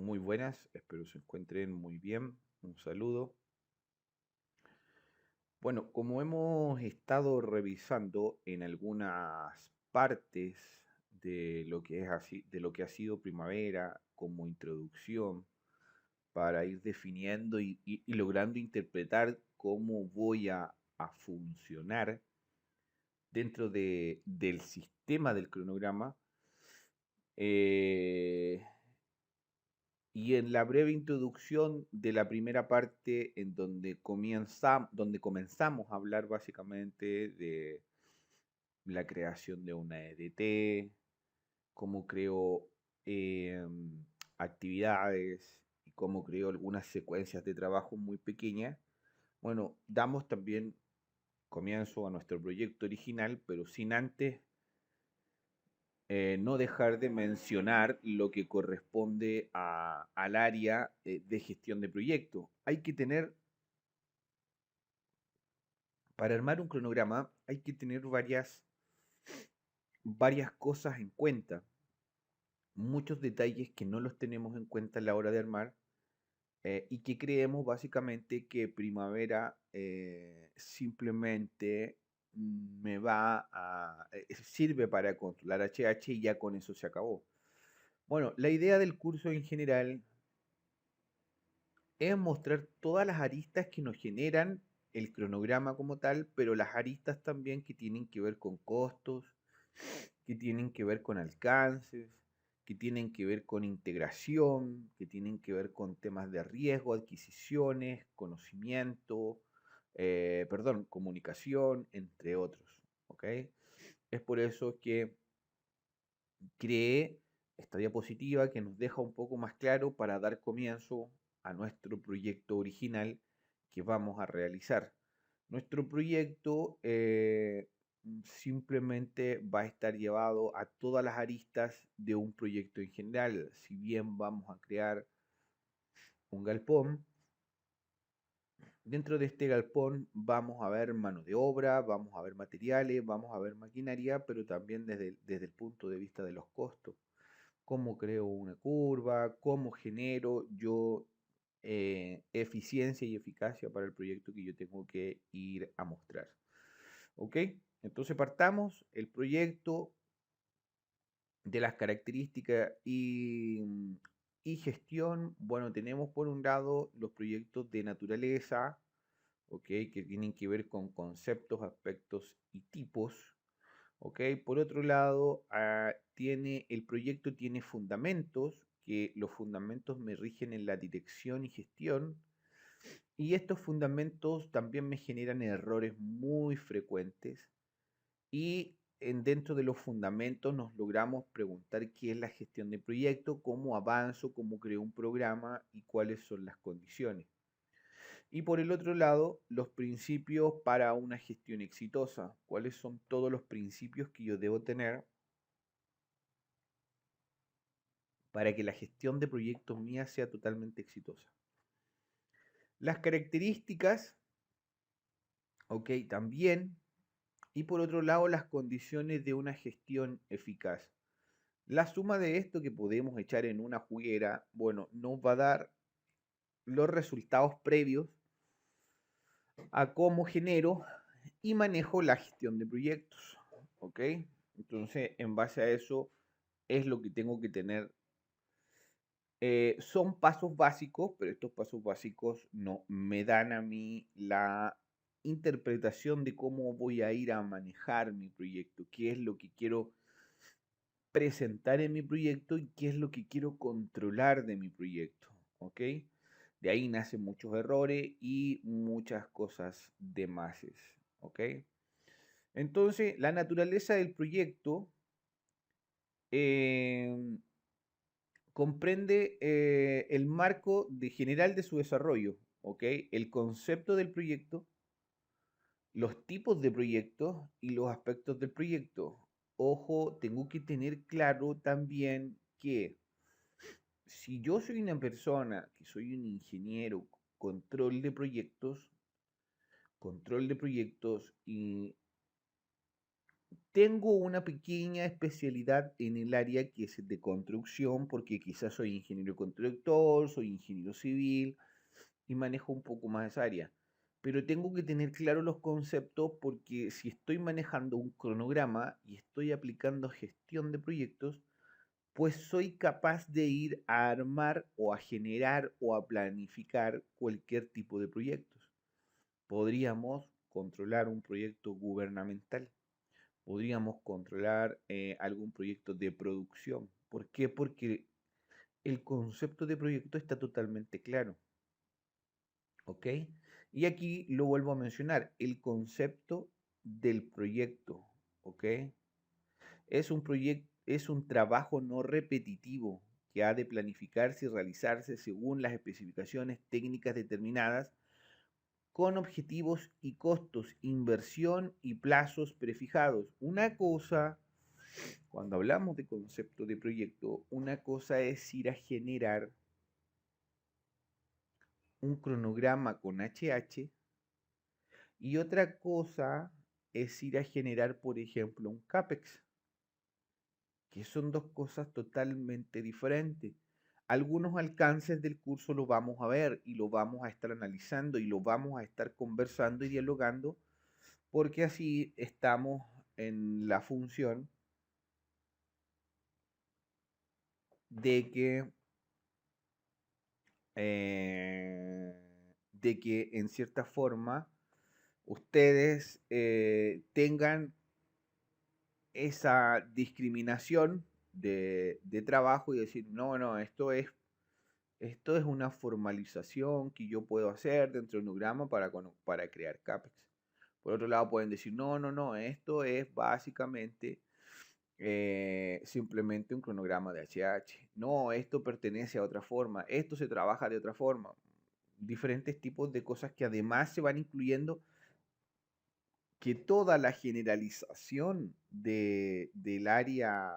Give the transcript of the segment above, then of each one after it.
Muy buenas, espero se encuentren muy bien. Un saludo. Bueno, como hemos estado revisando en algunas partes de lo que es así, de lo que ha sido primavera como introducción para ir definiendo y logrando interpretar cómo voy a funcionar dentro del sistema del cronograma. eh, Y en la breve introduccción de la primera parte, en donde comenzamos a hablar básicamente de la creación de una EDT, cómo creo actividades y cómo creo algunas secuencias de trabajo muy pequeñas, bueno, damos también comienzo a nuestro proyecto original, pero sin antes no dejar de mencionar lo que corresponde al área de gestión de proyectos. Hay que tener, para armar un cronograma, hay que tener varias cosas en cuenta, muchos detalles que no los tenemos en cuenta a la hora de armar y que creemos básicamente que primavera simplemente sirve para controlar HH y ya con eso se acabó. Bueno, la idea del curso en general es mostrar todas las aristas que nos generan el cronograma como tal, pero las aristas también que tienen que ver con costos, que tienen que ver con alcances, que tienen que ver con integración, que tienen que ver con temas de riesgo, adquisiciones, conocimiento, perdón, comunicación, entre otros. ¿Ok? Es por eso que creé esta diapositiva que nos deja un poco más claro para dar comienzo a nuestro proyecto original que vamos a realizar. Nuestro proyecto simplemente va a estar llevado a todas las aristas de un proyecto en general. Si bien vamos a crear un galpón, dentro de este galpón vamos a ver mano de obra, vamos a ver materiales, vamos a ver maquinaria, pero también desde el punto de vista de los costos. Cómo creo una curva, cómo genero yo eficiencia y eficacia para el proyecto que yo tengo que ir a mostrar. ¿Ok? Entonces partamos el proyecto de las características y gestión. Bueno, tenemos por un lado los proyectos de naturaleza, ¿ok? Que tienen que ver con conceptos, aspectos y tipos. ¿Ok? Por otro lado, el proyecto tiene fundamentos, que los fundamentos me rigen en la dirección y gestión, y estos fundamentos también me generan errores muy frecuentes, y dentro de los fundamentos nos logramos preguntar qué es la gestión de proyecto, cómo avanzo, cómo creo un programa y cuáles son las condiciones. Y por el otro lado, los principios para una gestión exitosa. ¿Cuáles son todos los principios que yo debo tener para que la gestión de proyectos mía sea totalmente exitosa? Las características, ok, también. Y por otro lado, las condiciones de una gestión eficaz. La suma de esto que podemos echar en una juguera, bueno, nos va a dar los resultados previos a cómo genero y manejo la gestión de proyectos. ¿Ok? Entonces, en base a eso, es lo que tengo que tener. Son pasos básicos, pero estos pasos básicos no me dan a mí la interpretación de cómo voy a ir a manejar mi proyecto, qué es lo que quiero presentar en mi proyecto y qué es lo que quiero controlar de mi proyecto. ¿Ok? De ahí nacen muchos errores y muchas cosas de mases. ¿Ok? Entonces, la naturaleza del proyecto eh, comprende el marco general de su desarrollo, ¿ok? El concepto del proyecto, los tipos de proyectos y los aspectos del proyecto. Ojo, tengo que tener claro también que si yo soy una persona, que soy un ingeniero, control de proyectos y Tengo una pequeña especialidad en el área que es de construcción, porque quizás soy ingeniero constructor, soy ingeniero civil y manejo un poco más esa área. Pero tengo que tener claro los conceptos porque si estoy manejando un cronograma y estoy aplicando gestión de proyectos, pues soy capaz de ir a armar o a generar o a planificar cualquier tipo de proyectos. Podríamos controlar un proyecto gubernamental, podríamos controlar algún proyecto de producción. ¿Por qué? Porque el concepto de proyecto está totalmente claro, ¿ok? Y aquí lo vuelvo a mencionar, el concepto del proyecto, ¿ok? Es un trabajo no repetitivo que ha de planificarse y realizarse según las especificaciones técnicas determinadas con objetivos y costos, inversión y plazos prefijados. Una cosa, cuando hablamos de concepto de proyecto, una cosa es ir a generar un cronograma con HH y otra cosa es ir a generar, por ejemplo, un CAPEX, que son dos cosas totalmente diferentes. Algunos alcances del curso lo vamos a ver y lo vamos a estar analizando y lo vamos a estar conversando y dialogando porque así estamos en la función de eh, que en cierta forma ustedes tengan esa discriminación de trabajo y decir, no, no, esto es una formalización que yo puedo hacer dentro de un programa para crear CAPEX. Por otro lado, pueden decir, no, no, no, esto es básicamente simplemente un cronograma de HH. No, esto pertenece a otra forma, esto se trabaja de otra forma. Diferentes tipos de cosas que además se van incluyendo, que toda la generalización del área,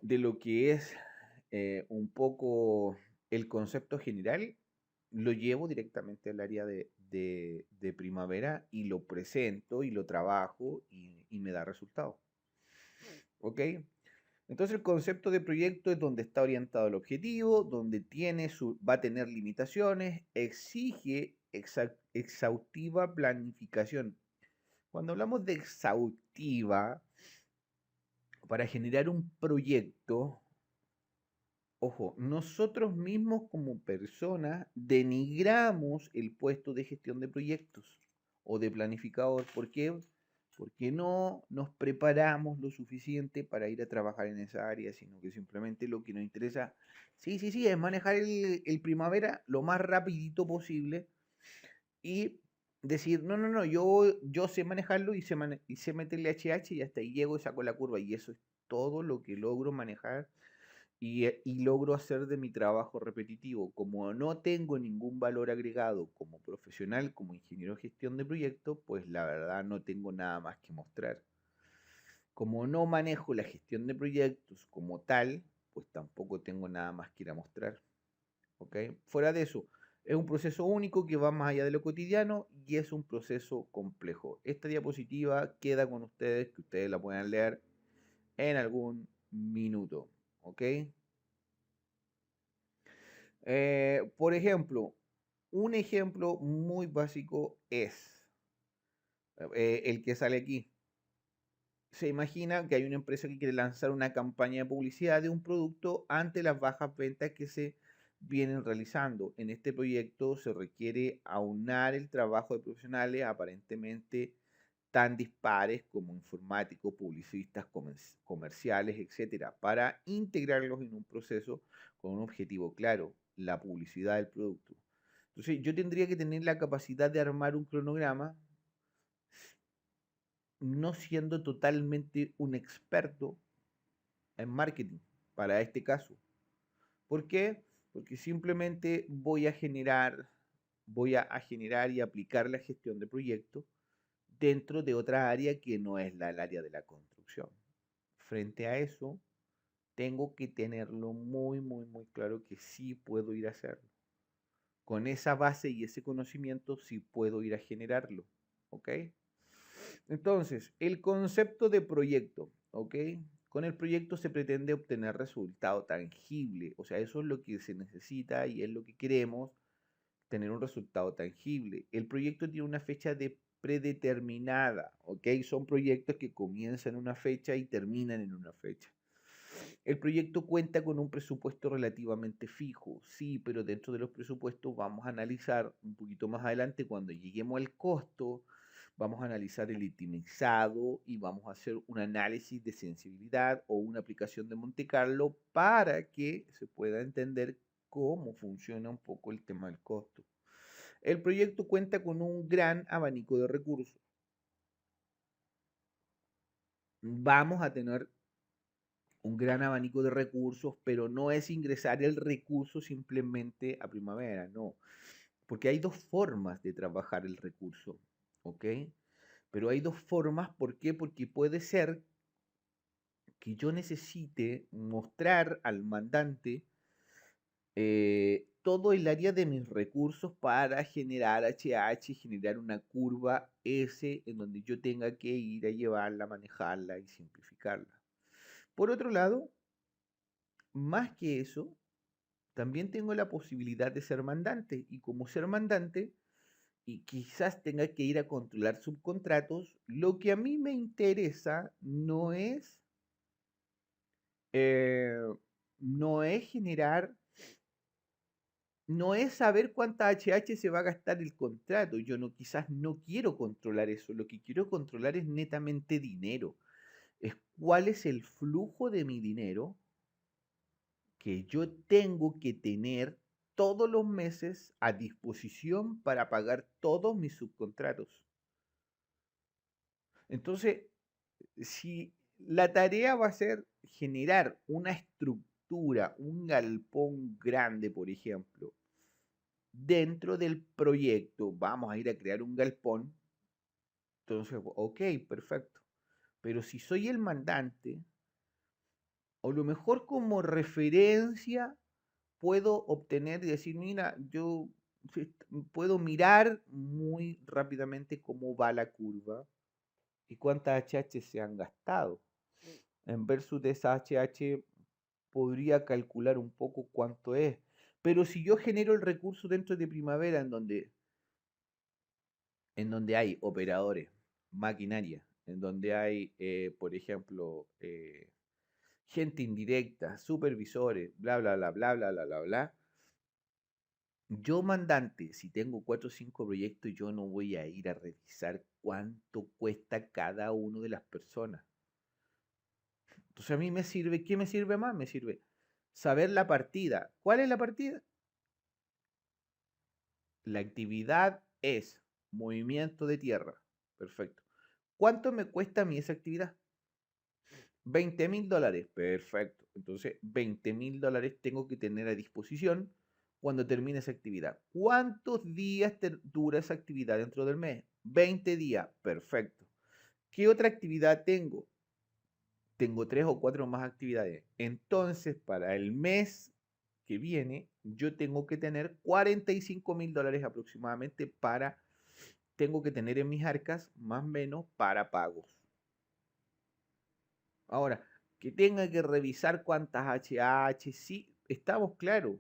de lo que es un poco el concepto general, lo llevo directamente al área de primavera y lo presento y lo trabajo y me da resultados. ¿Ok? Entonces el concepto de proyecto es donde está orientado al objetivo, donde va a tener limitaciones, exige exhaustiva planificación. Cuando hablamos de exhaustiva, para generar un proyecto, ojo, nosotros mismos como personas denigramos el puesto de gestión de proyectos o de planificador. ¿Por qué? Porque no nos preparamos lo suficiente para ir a trabajar en esa área, sino que simplemente lo que nos interesa, sí, sí, sí, es manejar el primavera lo más rapidito posible y decir, no, no, no, yo sé manejarlo y sé meterle HH y hasta ahí llego y saco la curva y eso es todo lo que logro manejar y logro hacer de mi trabajo repetitivo. Como no tengo ningún valor agregado como profesional, como ingeniero de gestión de proyectos, pues la verdad no tengo nada más que mostrar. Como no manejo la gestión de proyectos como tal, pues tampoco tengo nada más que ir a mostrar. ¿Ok? Fuera de eso, es un proceso único que va más allá de lo cotidiano y es un proceso complejo. Esta diapositiva queda con ustedes, que ustedes la puedan leer en algún minuto. ¿Ok? Por ejemplo, un ejemplo muy básico es el que sale aquí. Se imagina que hay una empresa que quiere lanzar una campaña de publicidad de un producto ante las bajas ventas que se vienen realizando. En este proyecto se requiere aunar el trabajo de profesionales aparentemente tan dispares como informáticos, publicistas, comerciales, etcétera, para integrarlos en un proceso con un objetivo claro, la publicidad del producto. Entonces, yo tendría que tener la capacidad de armar un cronograma, no siendo totalmente un experto en marketing para este caso. ¿Por qué? Porque simplemente voy a generar y aplicar la gestión de proyectos dentro de otra área que no es el área de la construcción. Frente a eso, tengo que tenerlo muy, muy, muy claro que sí puedo ir a hacerlo. Con esa base y ese conocimiento sí puedo ir a generarlo. ¿Ok? Entonces, el concepto de proyecto, ¿ok? Con el proyecto se pretende obtener resultado tangible, o sea, eso es lo que se necesita y es lo que queremos, tener un resultado tangible. El proyecto tiene una fecha de predeterminada, ¿ok? Son proyectos que comienzan en una fecha y terminan en una fecha. El proyecto cuenta con un presupuesto relativamente fijo, sí, pero dentro de los presupuestos vamos a analizar un poquito más adelante cuando lleguemos al costo, vamos a analizar el itemizado y vamos a hacer un análisis de sensibilidad o una aplicación de Monte Carlo para que se pueda entender cómo funciona un poco el tema del costo. El proyecto cuenta con un gran abanico de recursos. Vamos a tener un gran abanico de recursos, pero no es ingresar el recurso simplemente a primavera, no. Porque hay dos formas de trabajar el recurso, ¿ok? Pero hay dos formas, ¿por qué? Porque puede ser que yo necesite mostrar al mandante todo el área de mis recursos para generar HH, generar una curva S en donde yo tenga que ir a llevarla, manejarla y simplificarla. Por otro lado, más que eso, también tengo la posibilidad de ser mandante y como ser mandante y quizás tenga que ir a controlar subcontratos, lo que a mí me interesa eh, no es generar, no es saber cuánta HH se va a gastar el contrato. Yo no, quizás no quiero controlar eso. Lo que quiero controlar es netamente dinero. Es cuál es el flujo de mi dinero que yo tengo que tener todos los meses a disposición para pagar todos mis subcontratos. Entonces, si la tarea va a ser generar una estructura, un galpón grande, por ejemplo, dentro del proyecto, vamos a ir a crear un galpón, entonces, ok, perfecto. Pero si soy el mandante, o lo mejor como referencia puedo obtener y decir, mira, yo puedo mirar muy rápidamente cómo va la curva y cuántas HH se han gastado. En versus de esa HH podría calcular un poco cuánto es. Pero si yo genero el recurso dentro de primavera en donde hay operadores, maquinaria, en donde hay, por ejemplo, gente indirecta, supervisores, bla, bla, bla, bla, bla, bla, bla, bla. Yo mandante, si tengo 4 o 5 proyectos, yo no voy a ir a revisar cuánto cuesta cada uno de las personas. Entonces a mí me sirve, ¿qué me sirve más? Me sirve saber la partida. ¿Cuál es la partida? La actividad es movimiento de tierra. Perfecto. ¿Cuánto me cuesta a mí esa actividad? $20.000. Perfecto. Entonces, $20.000 tengo que tener a disposición cuando termine esa actividad. ¿Cuántos días dura esa actividad dentro del mes? 20 días. Perfecto. ¿Qué otra actividad tengo? Tengo 3 o 4 más actividades. Entonces, para el mes que viene, yo tengo que tener $45.000 aproximadamente tengo que tener en mis arcas, más o menos, para pagos. Ahora, que tenga que revisar cuántas HH, sí, estamos claros.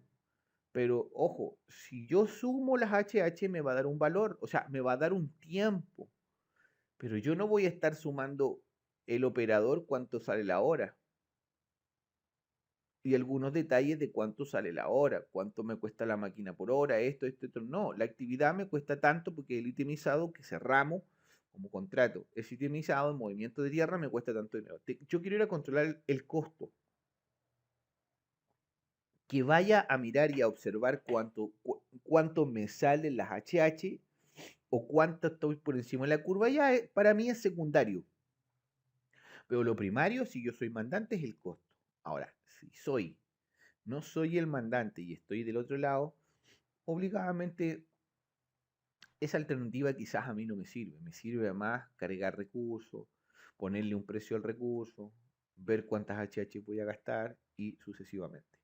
Pero ojo, si yo sumo las HH me va a dar un valor, o sea, me va a dar un tiempo. Pero yo no voy a estar sumando el operador cuánto sale la hora. Y algunos detalles de cuánto sale la hora, cuánto me cuesta la máquina por hora, esto, esto. No, la actividad me cuesta tanto porque el itemizado que cerramos como contrato es itemizado, el movimiento de tierra me cuesta tanto dinero. Yo quiero ir a controlar el costo, que vaya a mirar y a observar cuánto me salen las HH o cuánto estoy por encima de la curva, ya para mí es secundario. Pero lo primario, si yo soy mandante, es el costo. Ahora, si no soy el mandante y estoy del otro lado, obligadamente esa alternativa quizás a mí no me sirve. Me sirve más cargar recursos, ponerle un precio al recurso, ver cuántas HH voy a gastar y sucesivamente.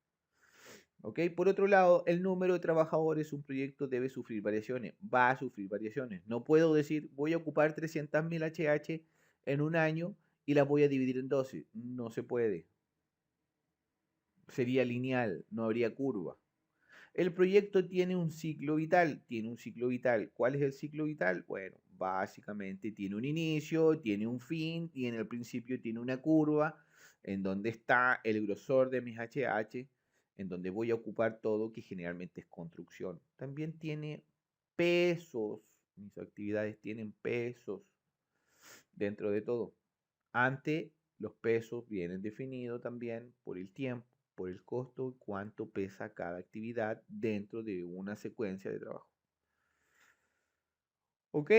¿Ok? Por otro lado, el número de trabajadores, un proyecto debe sufrir variaciones, va a sufrir variaciones. No puedo decir, voy a ocupar 300.000 HH en un año y las voy a dividir en 12. No se puede. Sería lineal, no habría curva. El proyecto tiene un ciclo vital, tiene un ciclo vital. ¿Cuál es el ciclo vital? Bueno, básicamente tiene un inicio, tiene un fin y en el principio tiene una curva en donde está el grosor de mis HH, en donde voy a ocupar todo, que generalmente es construcción. También tiene pesos, mis actividades tienen pesos dentro de todo. Ante los pesos vienen definidos también por el tiempo, por el costo, cuánto pesa cada actividad dentro de una secuencia de trabajo. ¿Ok?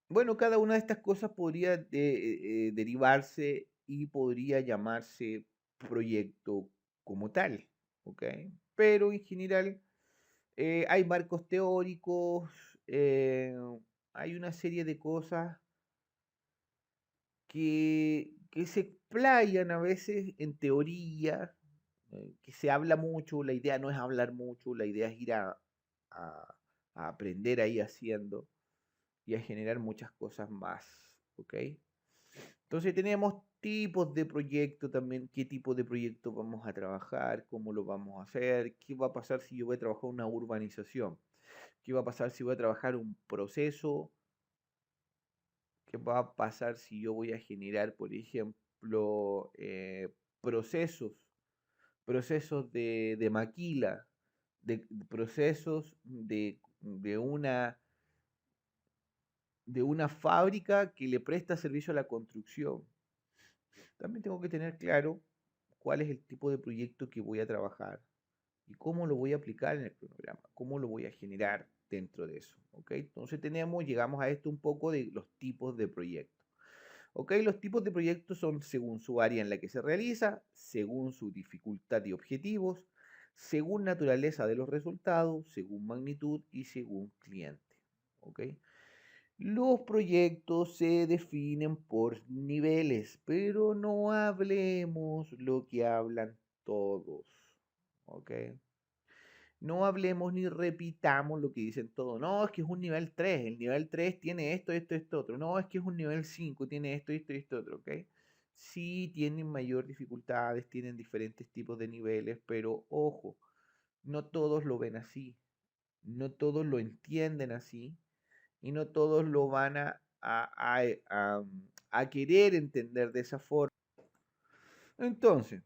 Bueno, cada una de estas cosas podría derivarse y podría llamarse proyecto como tal. ¿Ok? Pero en general hay marcos teóricos, hay una serie de cosas que se explayan a veces en teoría, que se habla mucho, la idea no es hablar mucho, la idea es ir a- a aprender ahí haciendo y a generar muchas cosas más, ¿ok? Entonces tenemos tipos de proyecto también, qué tipo de proyecto vamos a trabajar, cómo lo vamos a hacer, qué va a pasar si yo voy a trabajar una urbanización, qué va a pasar si voy a trabajar un proceso. ¿Qué va a pasar si yo voy a generar, por ejemplo, procesos, procesos de maquila, de procesos de una fábrica que le presta servicio a la construcción? También tengo que tener claro cuál es el tipo de proyecto que voy a trabajar y cómo lo voy a aplicar en el cronograma, cómo lo voy a generar dentro de eso. ¿Ok? Entonces llegamos a esto un poco de los tipos de proyectos. ¿Ok? Los tipos de proyectos son según su área en la que se realiza, según su dificultad y objetivos, según naturaleza de los resultados, según magnitud y según cliente. ¿Ok? Los proyectos se definen por niveles, pero no hablemos lo que hablan todos. ¿Ok? No hablemos ni repitamos lo que dicen todos. No, es que es un nivel 3. El nivel 3 tiene esto, esto, esto, otro. No, es que es un nivel 5. Tiene esto, esto, esto, otro. ¿Ok? Sí, tienen mayor dificultades, tienen diferentes tipos de niveles, pero ojo, no todos lo ven así. No todos lo entienden así. Y no todos lo van a querer entender de esa forma. Entonces,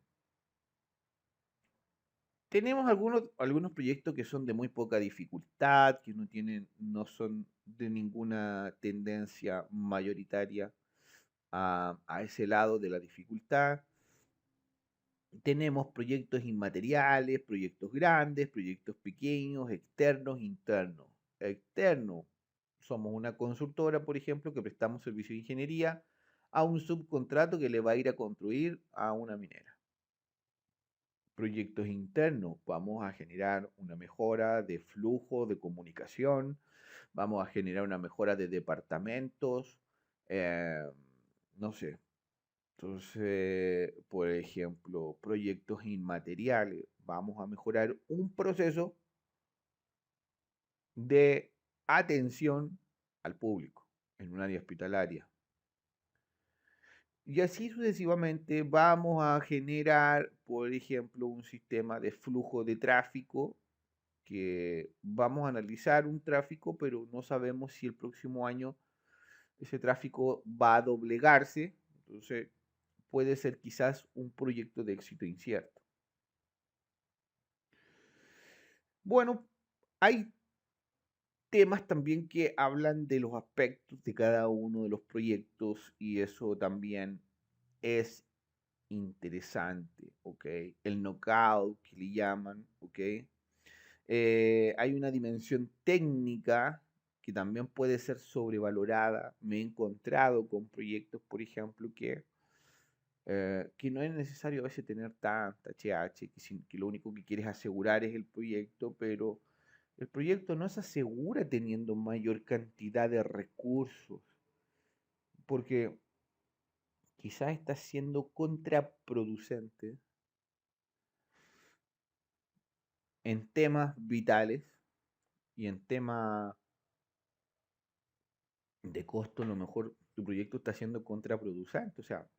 tenemos algunos proyectos que son de muy poca dificultad, que no son de ninguna tendencia mayoritaria a ese lado de la dificultad. Tenemos proyectos inmateriales, proyectos grandes, proyectos pequeños, externos, internos. Externo, somos una consultora, por ejemplo, que prestamos servicio de ingeniería a un subcontrato que le va a ir a construir a una minera. Proyectos internos, vamos a generar una mejora de flujo de comunicación, vamos a generar una mejora de departamentos, eh, no sé. Entonces, por ejemplo, proyectos inmateriales, vamos a mejorar un proceso de atención al público en un área hospitalaria. Y así sucesivamente vamos a generar, por ejemplo, un sistema de flujo de tráfico que vamos a analizar un tráfico, pero no sabemos si el próximo año ese tráfico va a doblegarse. Entonces, puede ser quizás un proyecto de éxito incierto. Bueno, hay temas también que hablan de los aspectos de cada uno de los proyectos y eso también es interesante, ¿ok? El knockout que le llaman, ¿ok? Hay una dimensión técnica que también puede ser sobrevalorada. Me he encontrado con proyectos, por ejemplo, que no es necesario a veces tener tanta HH, que lo único que quieres asegurar es el proyecto, pero el proyecto no se asegura teniendo mayor cantidad de recursos, porque quizás está siendo contraproducente en temas vitales y en temas de costo, a lo mejor tu proyecto está siendo contraproducente. O sea,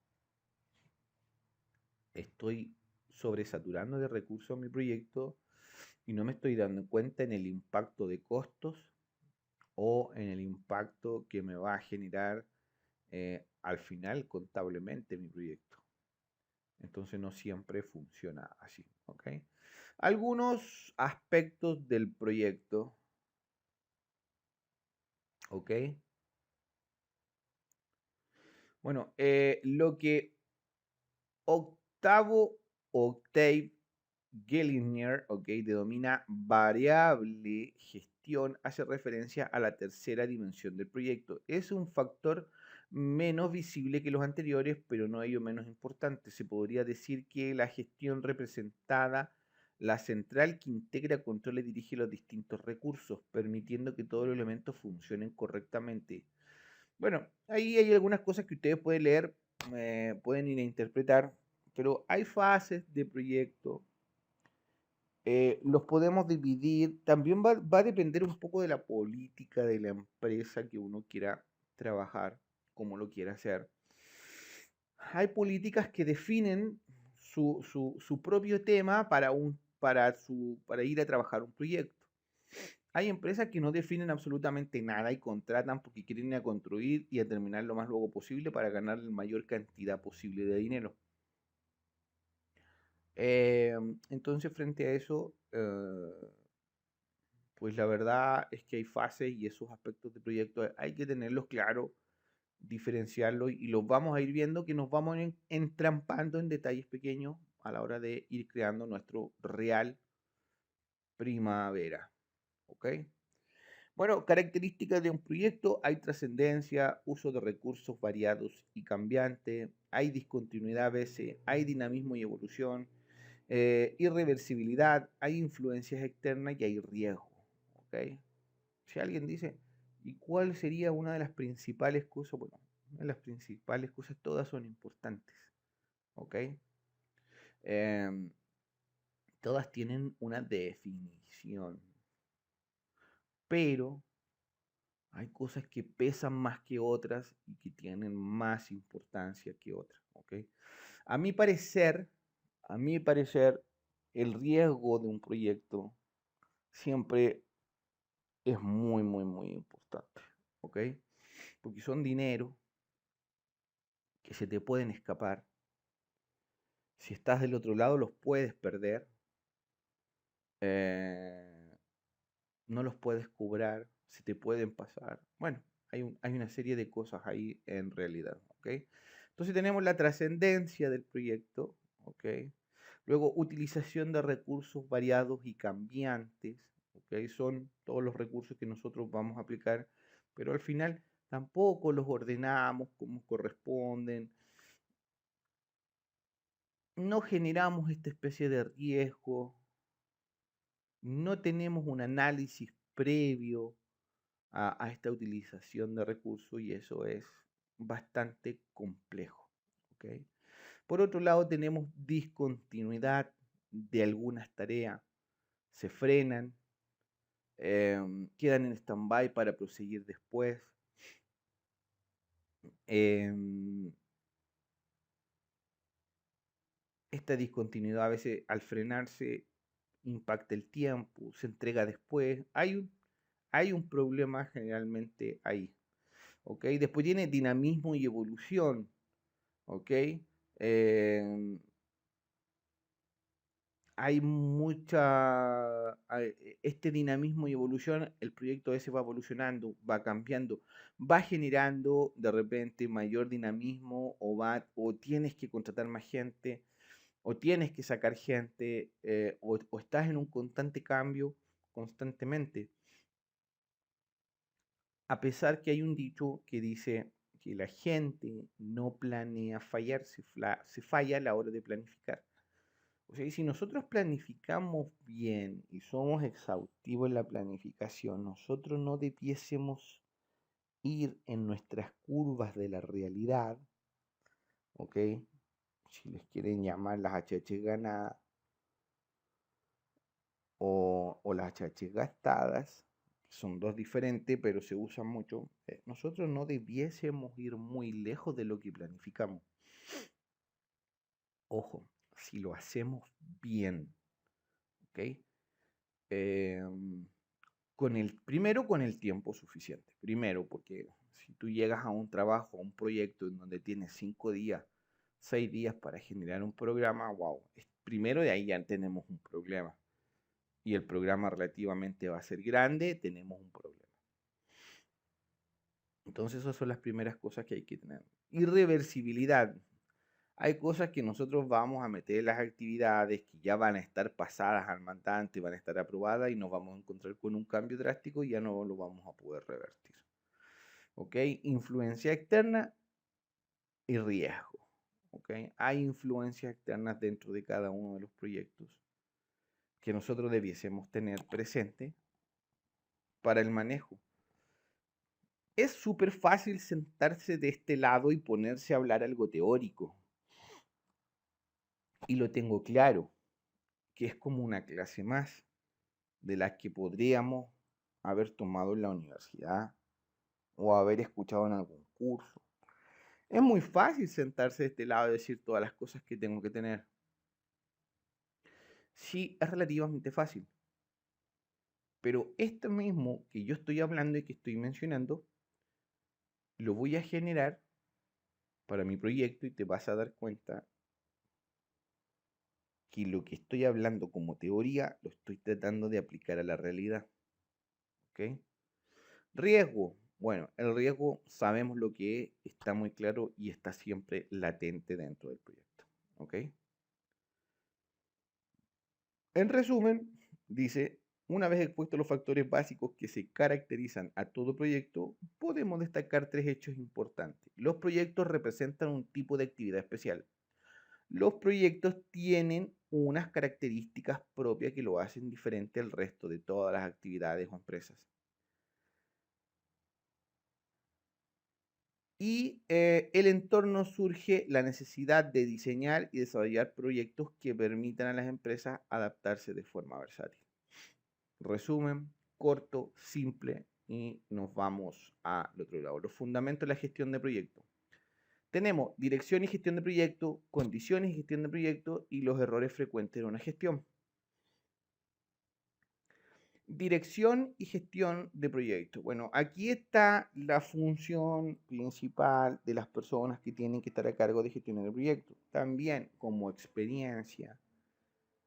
estoy sobresaturando de recursos mi proyecto y no me estoy dando cuenta en el impacto de costos o en el impacto que me va a generar al final contablemente mi proyecto. Entonces no siempre funciona así, ¿ok? Algunos aspectos del proyecto, ¿ok? Bueno, lo que Octave Gellinger, ¿ok? Denomina variable gestión, hace referencia a la tercera dimensión del proyecto. Es un factor menos visible que los anteriores, pero no ello menos importante. Se podría decir que la gestión representada, la central que integra, controla y dirige los distintos recursos, permitiendo que todos los elementos funcionen correctamente. Bueno, ahí hay algunas cosas que ustedes pueden leer, pueden ir a interpretar, pero hay fases de proyecto, los podemos dividir. También va a depender un poco de la política de la empresa que uno quiera trabajar, como lo quiera hacer. Hay políticas que definen su propio tema para ir a trabajar un proyecto. Hay empresas que no definen absolutamente nada y contratan porque quieren ir a construir y a terminar lo más luego posible para ganar la mayor cantidad posible de dinero. Entonces, frente a eso, pues la verdad es que hay fases y esos aspectos de proyecto hay que tenerlos claros, diferenciarlos y los vamos a ir viendo que nos vamos entrampando en detalles pequeños a la hora de ir creando nuestro real primavera. ¿Ok? Bueno, características de un proyecto: hay trascendencia, uso de recursos variados y cambiantes, hay discontinuidad a veces, hay dinamismo y evolución, irreversibilidad, hay influencias externas y hay riesgo. ¿Ok? Si alguien dice, ¿y cuál sería una de las principales cosas? Bueno, una de las principales cosas, todas son importantes, ¿ok? Em, Todas tienen una definición, pero hay cosas que pesan más que otras y que tienen más importancia que otras, ¿ok? A mi parecer, a mi parecer, el riesgo de un proyecto siempre es muy, muy, muy importante, ¿ok? Porque son dinero que se te pueden escapar. Si estás del otro lado, los puedes perder, eh, no los puedes cobrar, se te pueden pasar. Bueno, hay una serie de cosas ahí en realidad, ¿ok? Entonces tenemos la trascendencia del proyecto, ¿ok? Luego, utilización de recursos variados y cambiantes, ¿ok? Son todos los recursos que nosotros vamos a aplicar, pero al final tampoco los ordenamos como corresponden, no generamos esta especie de riesgo, no tenemos un análisis previo a esta utilización de recursos y eso es bastante complejo. ¿Ok? Por otro lado, tenemos discontinuidad de algunas tareas, se frenan, quedan en stand-by para proseguir después. Em, Esta discontinuidad a veces al frenarse impacta el tiempo, se entrega después. Hay un problema generalmente ahí. ¿Ok? Después tiene dinamismo y evolución. ¿Ok? Em, Hay este dinamismo y evolución, el proyecto ese va evolucionando, va cambiando, va generando de repente mayor dinamismo o tienes que contratar más gente o tienes que sacar gente o estás en un constante cambio constantemente. A pesar que hay un dicho que dice que la gente no planea fallar, se falla a la hora de planificar. O sea, y si nosotros planificamos bien y somos exhaustivos en la planificación, nosotros no debiésemos ir en nuestras curvas de la realidad, ¿ok? Si les quieren llamar las HH ganadas o las HH gastadas, son dos diferentes, pero se usan mucho. Nosotros no debiésemos ir muy lejos de lo que planificamos. Ojo, si lo hacemos bien, ¿ok? Primero con el tiempo suficiente. Primero, porque si tú llegas a un trabajo, a un proyecto en donde tienes 5 días, 6 días para generar un programa, wow, primero de ahí ya tenemos un problema. Y el programa relativamente va a ser grande, tenemos un problema. Entonces esas son las primeras cosas que hay que tener. Irreversibilidad. Hay cosas que nosotros vamos a meter en las actividades que ya van a estar pasadas al mandante, van a estar aprobadas y nos vamos a encontrar con un cambio drástico y ya no lo vamos a poder revertir. ¿Ok? Influencia externa y riesgo. ¿Ok? Hay influencias externas dentro de cada uno de los proyectos que nosotros debiésemos tener presente para el manejo. Es súper fácil sentarse de este lado y ponerse a hablar algo teórico. Y lo tengo claro, que es como una clase más de las que podríamos haber tomado en la universidad o haber escuchado en algún curso. Es muy fácil sentarse de este lado y decir todas las cosas que tengo que tener. Sí, es relativamente fácil. Pero esto mismo que yo estoy hablando y que estoy mencionando, lo voy a generar para mi proyecto y te vas a dar cuenta que lo que estoy hablando como teoría lo estoy tratando de aplicar a la realidad. ¿Ok? Riesgo. Bueno, el riesgo sabemos lo que es, está muy claro y está siempre latente dentro del proyecto. ¿Ok? En resumen, dice, una vez expuestos los factores básicos que se caracterizan a todo proyecto, podemos destacar tres hechos importantes. Los proyectos representan un tipo de actividad especial. Los proyectos tienen unas características propias que lo hacen diferente al resto de todas las actividades o empresas. Y el entorno surge la necesidad de diseñar y desarrollar proyectos que permitan a las empresas adaptarse de forma versátil. Resumen, corto, simple y nos vamos al otro lado. Los fundamentos de la gestión de proyectos. Tenemos dirección y gestión de proyecto, condiciones y gestión de proyecto y los errores frecuentes de una gestión. Dirección y gestión de proyectos. Bueno, aquí está la función principal de las personas que tienen que estar a cargo de gestionar el proyecto. También como experiencia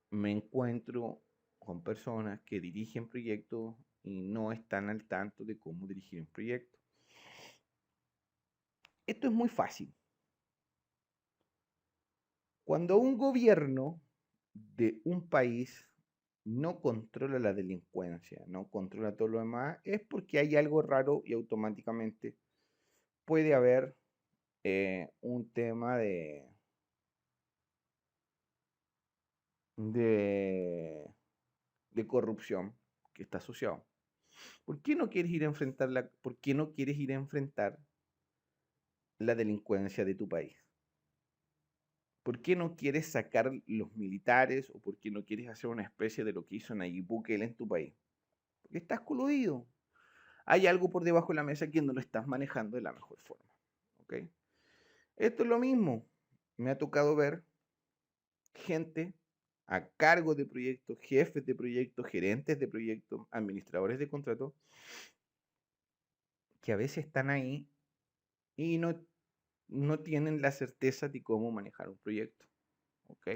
me encuentro con personas que dirigen proyectos y no están al tanto de cómo dirigir un proyecto. Esto es muy fácil. Cuando un gobierno de un país no controla la delincuencia, no controla todo lo demás, es porque hay algo raro y automáticamente puede haber un tema de, de corrupción que está asociado. ¿Por qué no quieres ir a enfrentar por qué no quieres ir a enfrentar la delincuencia de tu país? ¿Por qué no quieres sacar los militares o por qué no quieres hacer una especie de lo que hizo Nayib Bukele en tu país? Porque estás coludido. Hay algo por debajo de la mesa que no lo estás manejando de la mejor forma. ¿Ok? Esto es lo mismo. Me ha tocado ver gente a cargo de proyectos, jefes de proyectos, gerentes de proyectos, administradores de contratos, que a veces están ahí y no tienen la certeza de cómo manejar un proyecto. ¿Ok?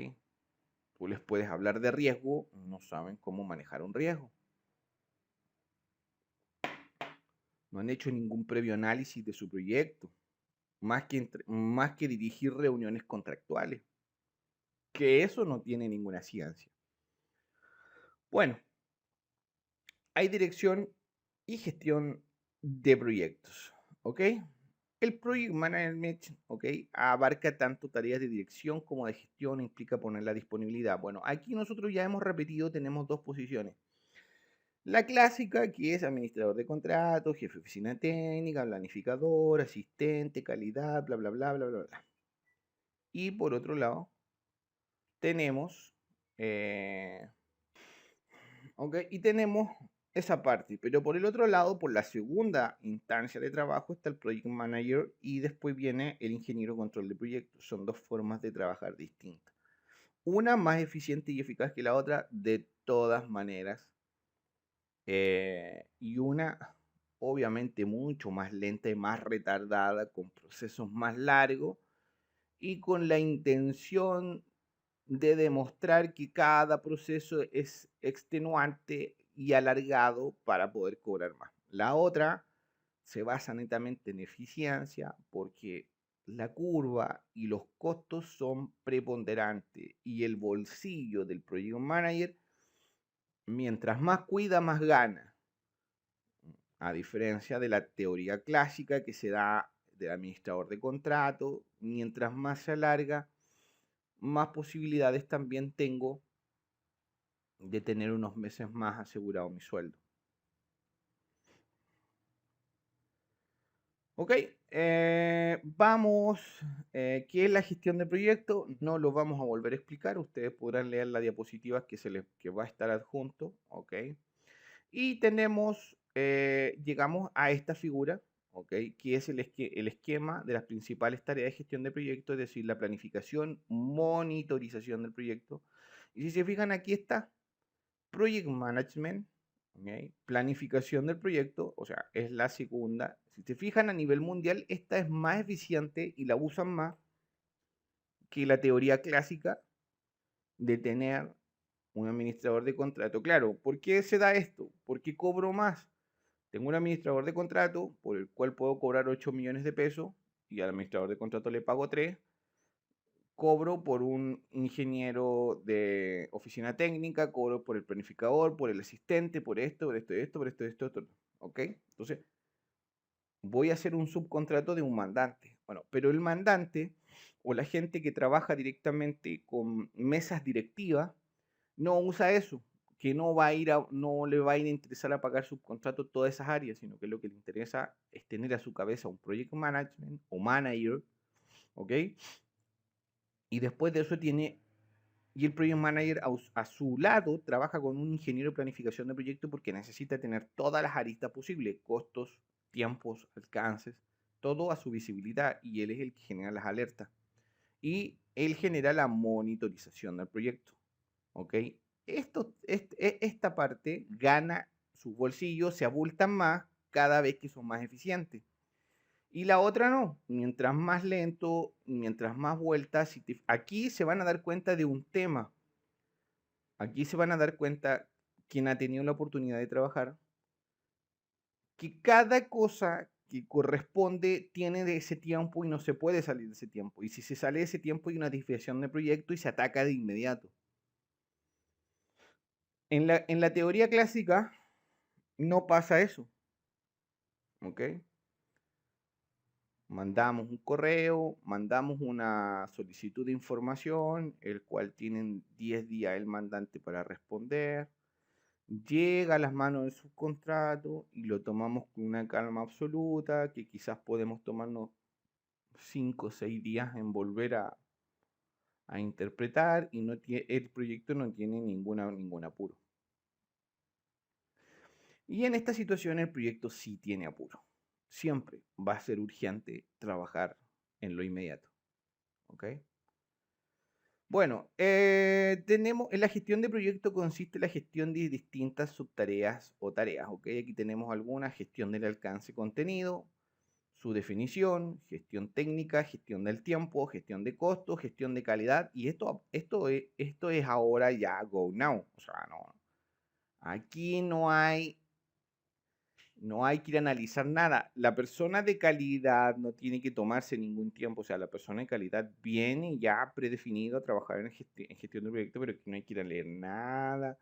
Tú les puedes hablar de riesgo, no saben cómo manejar un riesgo. No han hecho ningún previo análisis de su proyecto, más que dirigir reuniones contractuales, que eso no tiene ninguna ciencia. Bueno, hay dirección y gestión de proyectos, ¿ok? El Project Management, ¿ok? Abarca tanto tareas de dirección como de gestión, implica poner la disponibilidad. Bueno, aquí nosotros ya hemos repetido, tenemos dos posiciones. La clásica, que es administrador de contratos, jefe de oficina técnica, planificador, asistente, calidad, bla, bla, bla, bla, bla, bla. Y por otro lado, tenemos, ok, y tenemos esa parte. Pero por el otro lado, por la segunda instancia de trabajo, está el Project Manager y después viene el ingeniero control de proyectos. Son dos formas de trabajar distintas. Una más eficiente y eficaz que la otra, de todas maneras. Y una, obviamente, mucho más lenta y más retardada, con procesos más largos y con la intención de demostrar que cada proceso es extenuante y alargado para poder cobrar más. La otra se basa netamente en eficiencia porque la curva y los costos son preponderantes y el bolsillo del project manager, mientras más cuida, más gana. A diferencia de la teoría clásica que se da del administrador de contrato, mientras más se alarga, más posibilidades también tengo de tener unos meses más asegurado mi sueldo. Ok, vamos, ¿qué es la gestión de proyecto? No lo vamos a volver a explicar, ustedes podrán leer la diapositiva que va a estar adjunto, ok. Y tenemos, llegamos a esta figura, ok, que es el esquema de las principales tareas de gestión de proyecto, es decir, la planificación, monitorización del proyecto. Y si se fijan, aquí está, Project Management, ¿ok? Planificación del proyecto, o sea, es la segunda. Si se fijan a nivel mundial, esta es más eficiente y la usan más que la teoría clásica de tener un administrador de contrato. Claro, ¿por qué se da esto? ¿Por qué cobro más? Tengo un administrador de contrato por el cual puedo cobrar 8 millones de pesos y al administrador de contrato le pago 3. Cobro por un ingeniero de oficina técnica, cobro por el planificador, por el asistente, por esto, por esto, esto, por esto, esto, esto. ¿Ok? Entonces, voy a hacer un subcontrato de un mandante. Bueno, pero el mandante o la gente que trabaja directamente con mesas directivas no usa eso, que no va a ir no le va a ir a interesar a pagar subcontrato todas esas áreas, sino que lo que le interesa es tener a su cabeza un project management o manager, ¿ok? Y después de eso tiene, y el project manager a su lado trabaja con un ingeniero de planificación de proyecto porque necesita tener todas las aristas posibles, costos, tiempos, alcances, todo a su visibilidad y él es el que genera las alertas. Y él genera la monitorización del proyecto. ¿Ok? Esta parte gana sus bolsillos, se abultan más cada vez que son más eficientes. Y la otra no. Mientras más lento, mientras más vueltas, aquí se van a dar cuenta de un tema. Aquí se van a dar cuenta, quien ha tenido la oportunidad de trabajar, que cada cosa que corresponde tiene de ese tiempo y no se puede salir de ese tiempo. Y si se sale de ese tiempo hay una desviación de proyecto y se ataca de inmediato. En la teoría clásica no pasa eso. ¿Ok? Mandamos un correo, mandamos una solicitud de información, el cual tienen 10 días el mandante para responder. Llega a las manos del subcontrato y lo tomamos con una calma absoluta, que quizás podemos tomarnos 5 o 6 días en volver a interpretar y el proyecto no tiene ningún apuro. Y en esta situación el proyecto sí tiene apuro. Siempre va a ser urgente trabajar en lo inmediato. ¿Ok? Bueno, tenemos en la gestión de proyecto consiste en la gestión de distintas subtareas o tareas. ¿Ok? Aquí tenemos algunas: gestión del alcance contenido, su definición, gestión técnica, gestión del tiempo, gestión de costos, gestión de calidad. Y esto es ahora ya go now. O sea, no, aquí no hay que ir a analizar nada. La persona de calidad no tiene que tomarse ningún tiempo. O sea, la persona de calidad viene ya predefinido a trabajar en gestión de proyecto, pero que no hay que ir a leer nada,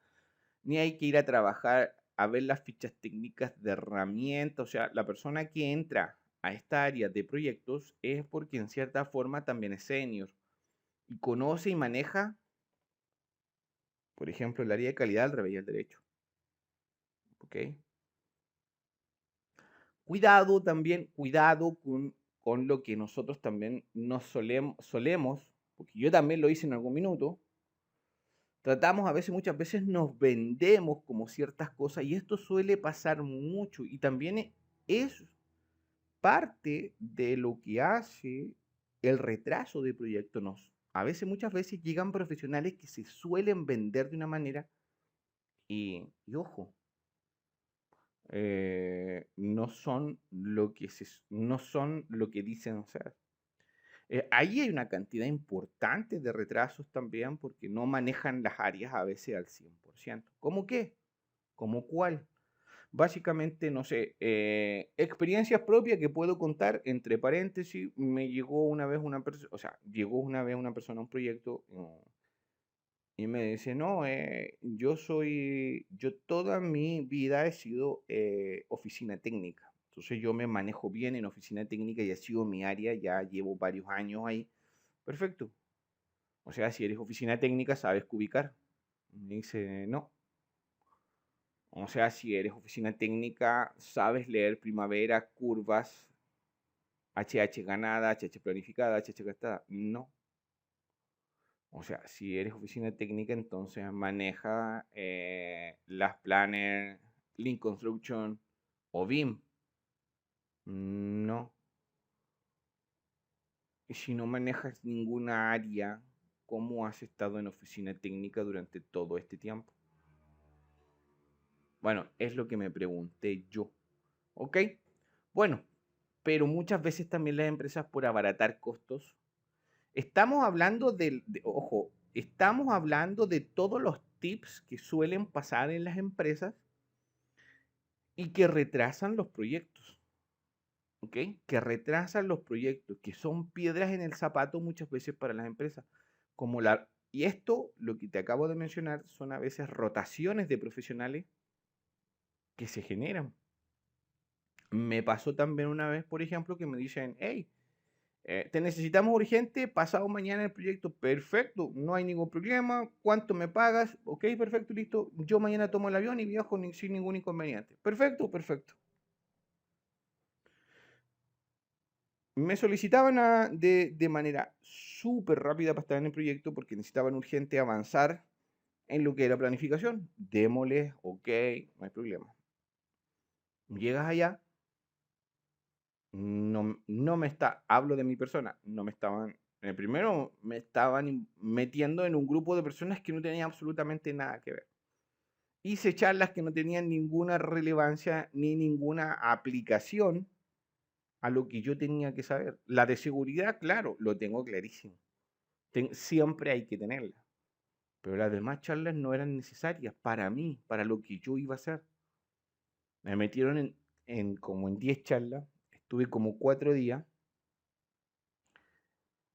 ni hay que ir a trabajar a ver las fichas técnicas de herramientas. O sea, la persona que entra a esta área de proyectos es porque en cierta forma también es senior y conoce y maneja, por ejemplo, el área de calidad al revés y al derecho. ¿Ok? Cuidado también, cuidado con lo que nosotros también nos solemos porque yo también lo hice en algún minuto, tratamos a veces, muchas veces nos vendemos como ciertas cosas y esto suele pasar mucho y también es parte de lo que hace el retraso de proyectos. A veces, muchas veces llegan profesionales que se suelen vender de una manera y ojo, no son lo que no son lo que dicen ser. Ahí hay una cantidad importante de retrasos también porque no manejan las áreas a veces al 100%. ¿Cómo qué? ¿Cómo cuál? Básicamente, no sé, experiencias propias que puedo contar, entre paréntesis, me llegó una vez una persona, o sea, llegó una vez una persona a un proyecto y me dice, no, yo toda mi vida he sido oficina técnica, entonces yo me manejo bien en oficina técnica y ha sido mi área, ya llevo varios años ahí, perfecto. O sea, si eres oficina técnica, sabes que ubicar. Me dice, no. O sea, si eres oficina técnica, sabes leer primavera, curvas, HH ganada, HH planificada, HH gastada. No. O sea, si eres oficina técnica, entonces maneja las planners, Lean Construction o BIM. No. Y si no manejas ninguna área, ¿cómo has estado en oficina técnica durante todo este tiempo? Bueno, es lo que me pregunté yo. ¿Ok? Bueno, pero muchas veces también las empresas por abaratar costos. Estamos hablando ojo, estamos hablando de todos los tips que suelen pasar en las empresas y que retrasan los proyectos. ¿Ok? Que retrasan los proyectos, que son piedras en el zapato muchas veces para las empresas. Y esto, lo que te acabo de mencionar, son a veces rotaciones de profesionales que se generan. Me pasó también una vez, por ejemplo, que me dicen, hey, te necesitamos urgente, pasado mañana el proyecto, perfecto, no hay ningún problema, ¿cuánto me pagas? Ok, perfecto, listo, yo mañana tomo el avión y viajo sin ningún inconveniente. Perfecto, perfecto. Me solicitaban de manera súper rápida para estar en el proyecto porque necesitaban urgente avanzar en lo que era planificación. Démosle, ok, no hay problema. Llegas allá, no me hablo de mi persona, no me estaban, primero me estaban metiendo en un grupo de personas que no tenían absolutamente nada que ver. Hice charlas que no tenían ninguna relevancia ni ninguna aplicación a lo que yo tenía que saber. La de seguridad, claro, lo tengo clarísimo. Siempre hay que tenerla. Pero las demás charlas no eran necesarias para mí, para lo que yo iba a hacer. Me metieron como en 10 charlas, estuve como 4 días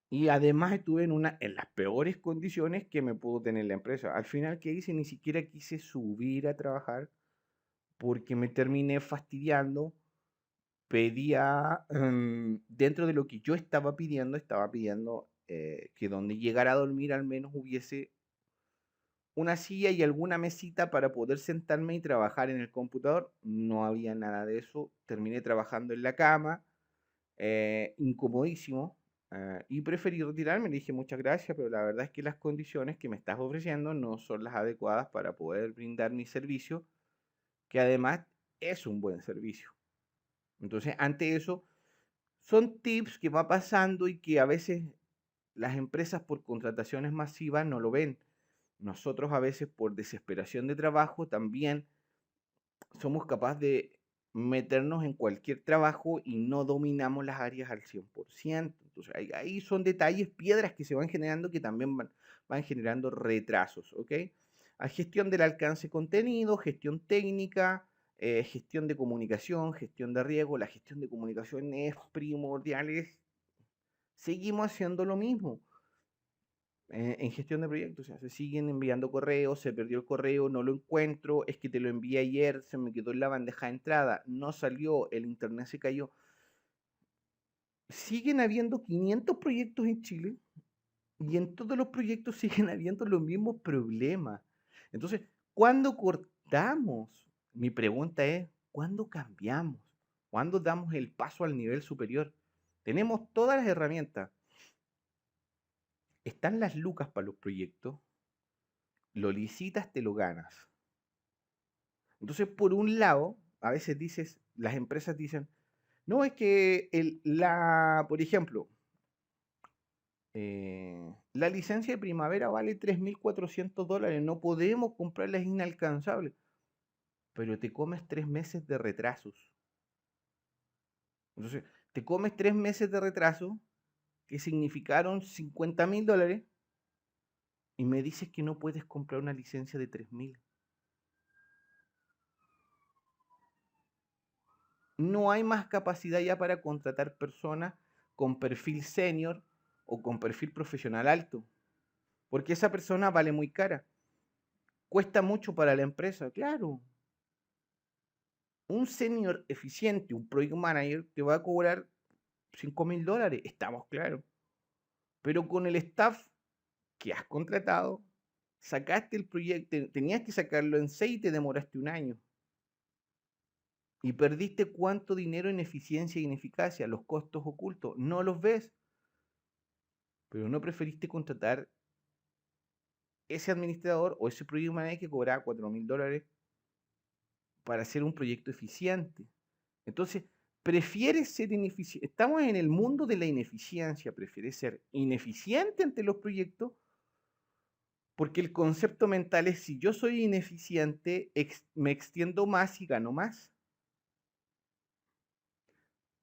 y además estuve en las peores condiciones que me pudo tener la empresa. Al final, ¿qué hice? Ni siquiera quise subir a trabajar porque me terminé fastidiando. Pedía, dentro de lo que yo estaba pidiendo que donde llegara a dormir al menos hubiese una silla y alguna mesita para poder sentarme y trabajar en el computador. No había nada de eso. Terminé trabajando en la cama, incomodísimo, y preferí retirarme. Le dije muchas gracias, pero la verdad es que las condiciones que me estás ofreciendo no son las adecuadas para poder brindar mi servicio, que además es un buen servicio. Entonces, ante eso, son tips que va pasando y que a veces las empresas por contrataciones masivas no lo ven. Nosotros a veces por desesperación de trabajo también somos capaces de meternos en cualquier trabajo y no dominamos las áreas al 100%. Entonces ahí son detalles, piedras que se van generando que también van generando retrasos, ¿ok? A gestión del alcance de contenido, gestión técnica, gestión de comunicación, gestión de riesgo. La gestión de comunicación es primordial, seguimos haciendo lo mismo en gestión de proyectos. O sea, se siguen enviando correos, se perdió el correo, no lo encuentro, es que te lo envié ayer, se me quedó en la bandeja de entrada, no salió, el internet se cayó. Siguen habiendo 500 proyectos en Chile y en todos los proyectos siguen habiendo los mismos problemas. Entonces, ¿cuándo cortamos? Mi pregunta es, ¿cuándo cambiamos? ¿Cuándo damos el paso al nivel superior? Tenemos todas las herramientas. están las lucas para los proyectos, lo licitas, te lo ganas. Entonces, por un lado, a veces las empresas dicen, no, es que por ejemplo, la licencia de primavera vale $3.400, no podemos comprarla, es inalcanzable, pero te comes 3 meses de retrasos. Entonces, te comes 3 meses de retraso que significaron $50.000 y me dices que no puedes comprar una licencia de 3.000. No hay más capacidad ya para contratar personas con perfil senior o con perfil profesional alto, porque esa persona vale muy cara. Cuesta mucho para la empresa, claro. Un senior eficiente, un project manager, te va a cobrar $5.000, estamos claros. Pero con el staff que has contratado, sacaste el proyecto, tenías que sacarlo en 6 y te demoraste un año. Y perdiste cuánto dinero en eficiencia e ineficacia, los costos ocultos, no los ves. Pero no preferiste contratar ese administrador o ese project manager que cobraba $4.000 para hacer un proyecto eficiente. Entonces, prefieres ser ineficiente. Estamos en el mundo de la ineficiencia. Prefieres ser ineficiente ante los proyectos porque el concepto mental es: si yo soy ineficiente, me extiendo más y gano más.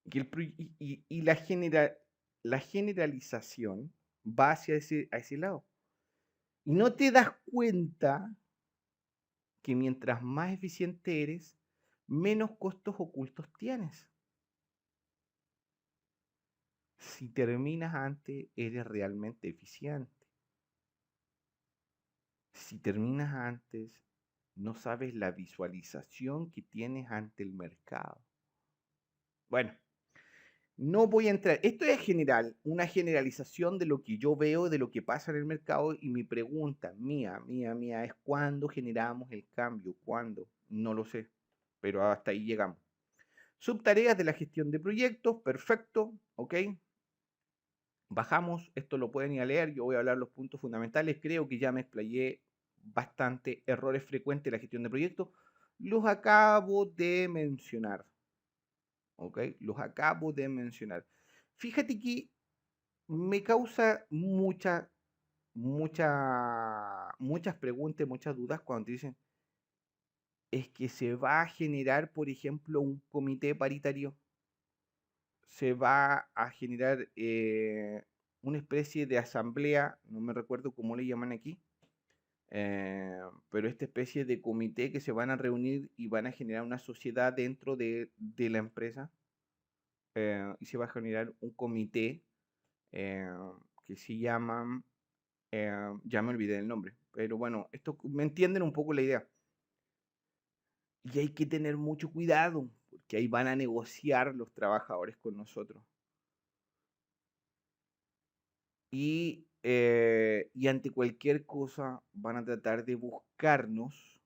Y la generalización va hacia a ese lado. Y no te das cuenta que mientras más eficiente eres, menos costos ocultos tienes. Si terminas antes, eres realmente eficiente. Si terminas antes, no sabes la visualización que tienes ante el mercado. Bueno, no voy a entrar. Esto es general, una generalización de lo que yo veo, de lo que pasa en el mercado, y mi pregunta mía, es: ¿cuándo generamos el cambio? ¿Cuándo? No lo sé, pero hasta ahí llegamos. Subtareas de la gestión de proyectos, perfecto, ok. Bajamos, esto lo pueden ir a leer, yo voy a hablar los puntos fundamentales, creo que ya me explayé bastante. Errores frecuentes de la gestión de proyectos, los acabo de mencionar, ok, los acabo de mencionar. Fíjate que me causa muchas preguntas, muchas dudas cuando te dicen, es que se va a generar, por ejemplo, un comité paritario, se va a generar una especie de asamblea, no me recuerdo cómo le llaman aquí, pero esta especie de comité que se van a reunir y van a generar una sociedad dentro de la empresa, y se va a generar un comité eh, que se llama, ya me olvidé el nombre, pero bueno, esto me entienden un poco la idea. Y hay que tener mucho cuidado, porque ahí van a negociar los trabajadores con nosotros. Y ante cualquier cosa van a tratar de buscarnos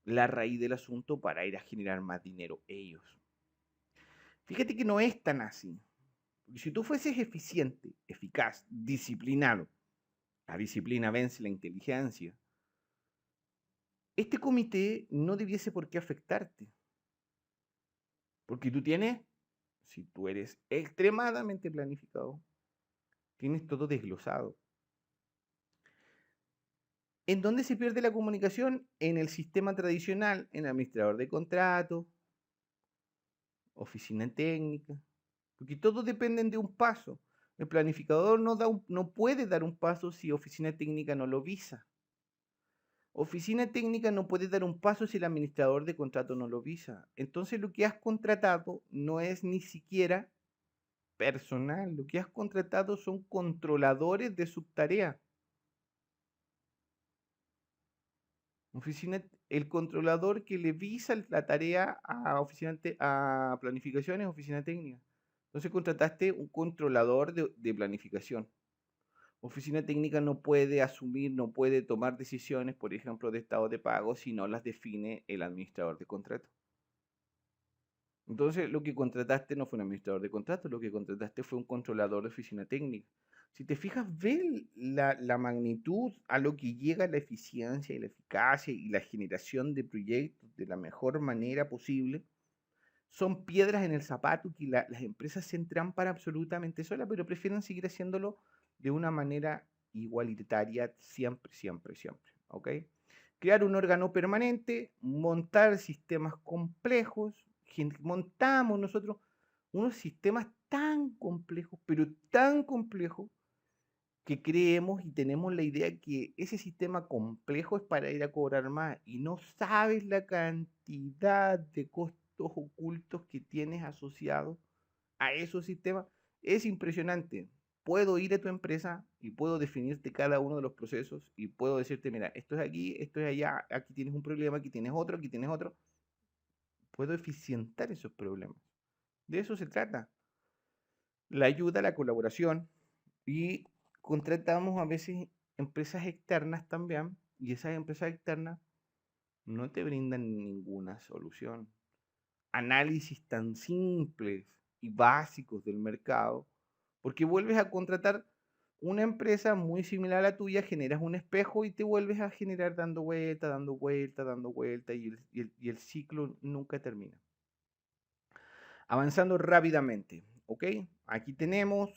la raíz del asunto para ir a generar más dinero ellos. Fíjate que no es tan así. Porque si tú fueses eficiente, eficaz, disciplinado, la disciplina vence la inteligencia, este comité no debiese por qué afectarte. Porque si tú eres extremadamente planificado, tienes todo desglosado. ¿En dónde se pierde la comunicación? En el sistema tradicional, en administrador de contratos, oficina técnica, porque todos dependen de un paso. El planificador no puede dar un paso si oficina técnica no lo visa. Oficina técnica no puede dar un paso si el administrador de contrato no lo visa. Entonces lo que has contratado no es ni siquiera personal, lo que has contratado son controladores de subtarea. El controlador que le visa la tarea a planificaciones, oficina técnica. Entonces contrataste un controlador de planificación. Oficina técnica no puede asumir, no puede tomar decisiones, por ejemplo, de estado de pago si no las define el administrador de contrato. Entonces, lo que contrataste no fue un administrador de contrato, lo que contrataste fue un controlador de oficina técnica. Si te fijas, ve la magnitud a lo que llega la eficiencia y la eficacia y la generación de proyectos de la mejor manera posible. Son piedras en el zapato que las empresas se entrampan absolutamente solas, pero prefieren seguir haciéndolo de una manera igualitaria siempre, siempre, siempre. ¿Ok? Crear un órgano permanente, montar sistemas complejos, montamos nosotros unos sistemas tan complejos, pero tan complejos, que creemos y tenemos la idea que ese sistema complejo es para ir a cobrar más y no sabes la cantidad de costos ocultos que tienes asociados a esos sistemas. Es impresionante. Puedo ir a tu empresa y puedo definirte cada uno de los procesos y puedo decirte, mira, esto es aquí, esto es allá, aquí tienes un problema, aquí tienes otro, aquí tienes otro. Puedo eficientar esos problemas. De eso se trata. La ayuda, la colaboración, y contratamos a veces empresas externas también, y esas empresas externas no te brindan ninguna solución. Análisis tan simples y básicos del mercado, porque vuelves a contratar una empresa muy similar a la tuya, generas un espejo y te vuelves a generar dando vuelta, dando vuelta, dando vuelta, y el ciclo nunca termina. Avanzando rápidamente, ¿ok? Aquí tenemos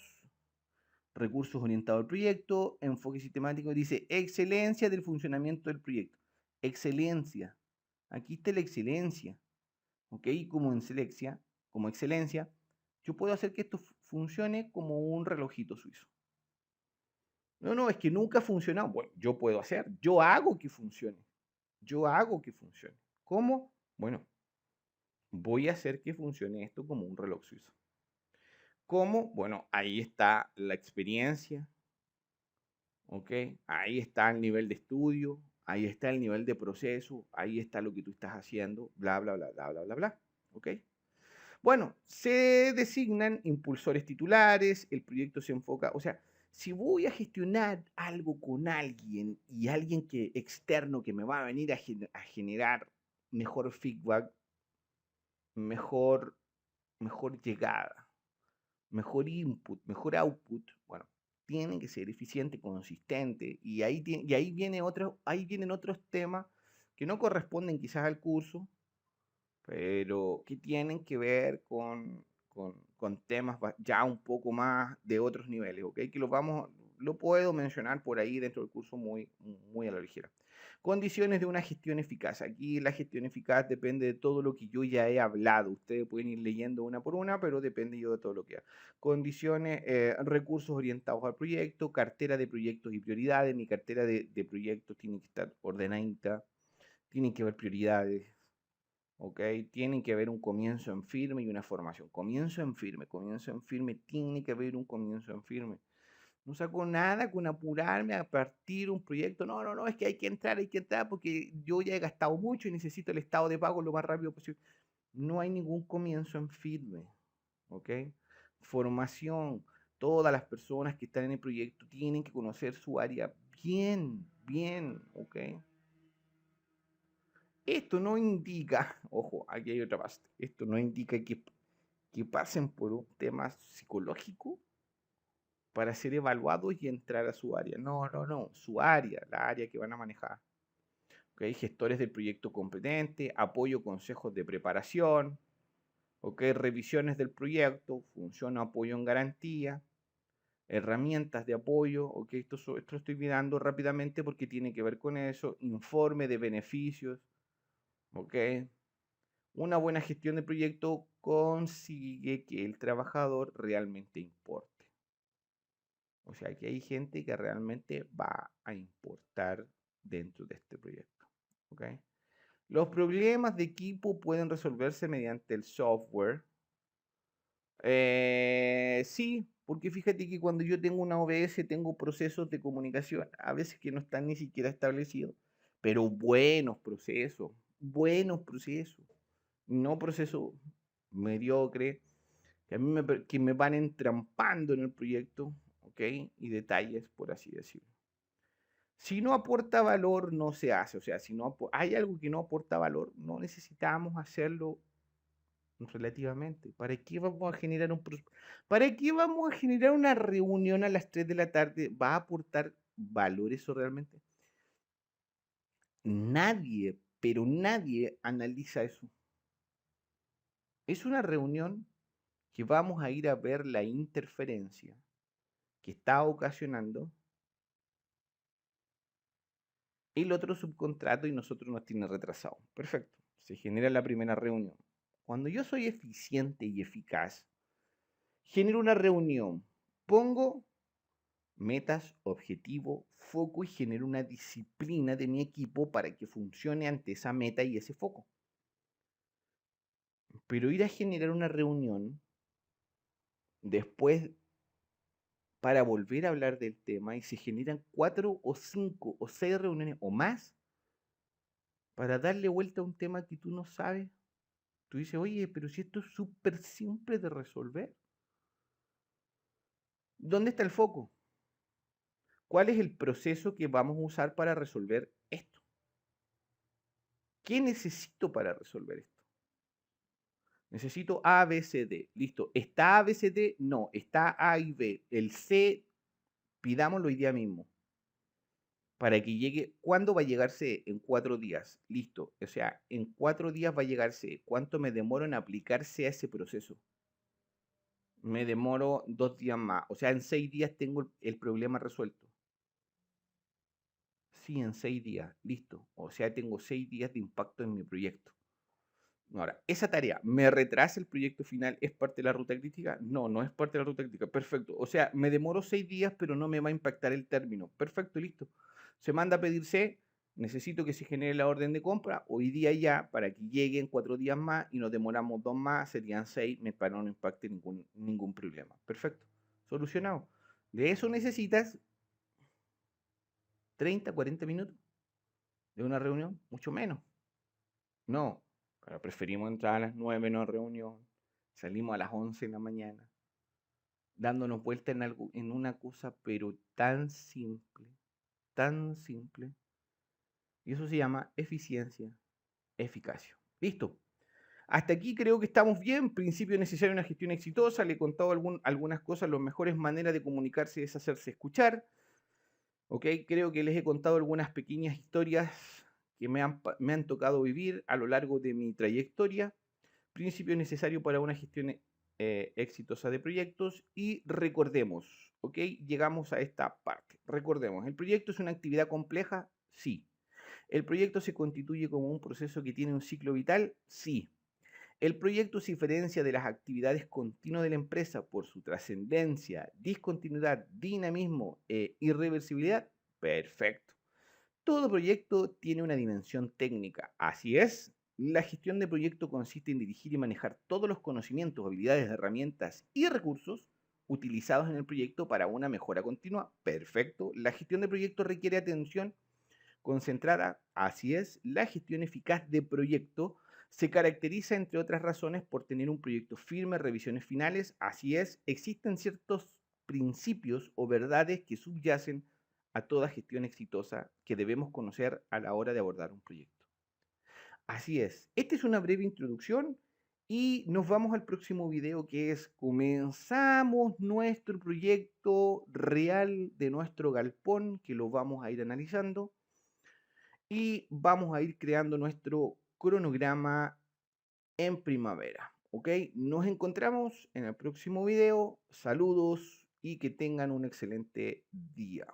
recursos orientados al proyecto, enfoque sistemático, dice excelencia del funcionamiento del proyecto. Excelencia. Aquí está la excelencia. ¿Ok? Como excelencia, yo puedo hacer que esto funcione como un relojito suizo. No, no, es que nunca ha funcionado. Bueno, yo puedo hacer, yo hago que funcione. Yo hago que funcione. ¿Cómo? Bueno, voy a hacer que funcione esto como un reloj suizo. ¿Cómo? Bueno, ahí está la experiencia, ¿ok? Ahí está el nivel de estudio, ahí está el nivel de proceso, ahí está lo que tú estás haciendo, bla, bla, bla, bla, bla, bla, bla, ¿ok? Bueno, se designan impulsores titulares, el proyecto se enfoca, o sea, si voy a gestionar algo con alguien y alguien que externo que me va a venir a generar mejor feedback, mejor, mejor llegada, mejor input, mejor output, bueno, tiene que ser eficiente, consistente, y ahí vienen otros temas que no corresponden quizás al curso, pero que tienen que ver con temas ya un poco más de otros niveles, ¿ok? Que lo puedo mencionar por ahí dentro del curso muy, muy a la ligera. Condiciones de una gestión eficaz. Aquí la gestión eficaz depende de todo lo que yo ya he hablado. Ustedes pueden ir leyendo una por una, pero depende yo de todo lo que haga. Condiciones, recursos orientados al proyecto, cartera de proyectos y prioridades. Mi cartera de proyectos tiene que estar ordenadita, tienen que haber prioridades, ¿ok? Tienen que haber un comienzo en firme y una formación. Comienzo en firme, tiene que haber un comienzo en firme. No saco nada con apurarme a partir un proyecto. No, no, no, es que hay que entrar porque yo ya he gastado mucho y necesito el estado de pago lo más rápido posible. No hay ningún comienzo en firme, ¿ok? Formación. Todas las personas que están en el proyecto tienen que conocer su área bien, bien, ¿ok? Esto no indica, ojo, aquí hay otra parte, esto no indica que pasen por un tema psicológico para ser evaluados y entrar a su área. No, no, no, su área, la área que van a manejar. ¿Okay? Gestores del proyecto competente, apoyo, consejos de preparación, ¿okay? Revisiones del proyecto, función, apoyo en garantía, herramientas de apoyo, ¿okay? Esto lo estoy mirando rápidamente porque tiene que ver con eso, informe de beneficios, ¿ok? Una buena gestión de proyecto consigue que el trabajador realmente importe. O sea, que hay gente que realmente va a importar dentro de este proyecto. ¿Ok? Los problemas de equipo pueden resolverse mediante el software. Sí, porque fíjate que cuando yo tengo una OBS tengo procesos de comunicación, a veces que no están ni siquiera establecidos, pero buenos procesos, no procesos mediocres que a mí que me van entrampando en el proyecto, ¿ok? Y detalles, por así decirlo. Si no aporta valor, no se hace. O sea, si no hay algo que no aporta valor, no necesitamos hacerlo relativamente. ¿Para qué vamos a generar una reunión a las 3 de la tarde? ¿Va a aportar valor eso realmente? Nadie, pero nadie analiza eso. Es una reunión que vamos a ir a ver la interferencia que está ocasionando el otro subcontrato y nosotros nos tiene retrasado. Perfecto. Se genera la primera reunión. Cuando yo soy eficiente y eficaz, genero una reunión, pongo metas, objetivo, foco y genero una disciplina de mi equipo para que funcione ante esa meta y ese foco. Pero ir a generar una reunión después para volver a hablar del tema y se generan 4 o 5 o 6 reuniones o más para darle vuelta a un tema que tú no sabes. Tú dices, oye, pero si esto es súper simple de resolver. ¿Dónde está el foco? ¿Cuál es el proceso que vamos a usar para resolver esto? ¿Qué necesito para resolver esto? Necesito A, B, C, D. Listo. ¿Está A, B, C, D? No. Está A y B. El C, pidámoslo hoy día mismo. Para que llegue. ¿Cuándo va a llegar C? En 4 días. Listo. O sea, en 4 días va a llegar C. ¿Cuánto me demoro en aplicarse a ese proceso? Me demoro 2 días más. O sea, en 6 días tengo el problema resuelto. Sí, en 6 días. Listo. O sea, tengo 6 días de impacto en mi proyecto. Ahora, esa tarea, ¿me retrasa el proyecto final? ¿Es parte de la ruta crítica? No, no es parte de la ruta crítica. Perfecto. O sea, me demoro 6 días, pero no me va a impactar el término. Perfecto, listo. Se manda a pedirse, necesito que se genere la orden de compra hoy día ya para que lleguen 4 días más y nos demoramos 2 más, serían 6, para no impacte ningún problema. Perfecto. Solucionado. De eso necesitas 30, 40 minutos de una reunión, mucho menos. No, pero preferimos entrar a las 9 en una reunión, salimos a las 11 de la mañana, dándonos vuelta en algo, en una cosa, pero tan simple. Y eso se llama eficiencia, eficacia. Listo. Hasta aquí creo que estamos bien. Principio necesario una gestión exitosa. Le he contado algunas cosas, las mejores maneras de comunicarse es hacerse escuchar. ¿Ok? Creo que les he contado algunas pequeñas historias que me han tocado vivir a lo largo de mi trayectoria. Principio necesario para una gestión exitosa de proyectos y recordemos, ¿ok? Llegamos a esta parte. Recordemos, ¿el proyecto es una actividad compleja? Sí. ¿El proyecto se constituye como un proceso que tiene un ciclo vital? Sí. ¿El proyecto se diferencia de las actividades continuas de la empresa por su trascendencia, discontinuidad, dinamismo e irreversibilidad? Perfecto. Todo proyecto tiene una dimensión técnica. Así es, la gestión de proyecto consiste en dirigir y manejar todos los conocimientos, habilidades, herramientas y recursos utilizados en el proyecto para una mejora continua. Perfecto. La gestión de proyecto requiere atención concentrada. Así es, la gestión eficaz de proyecto se caracteriza, entre otras razones, por tener un proyecto firme, revisiones finales. Así es, existen ciertos principios o verdades que subyacen a toda gestión exitosa que debemos conocer a la hora de abordar un proyecto. Así es, esta es una breve introducción y nos vamos al próximo video que es comenzamos nuestro proyecto real de nuestro galpón que lo vamos a ir analizando y vamos a ir creando nuestro cronograma en primavera. ¿Ok? Nos encontramos en el próximo video. Saludos y que tengan un excelente día.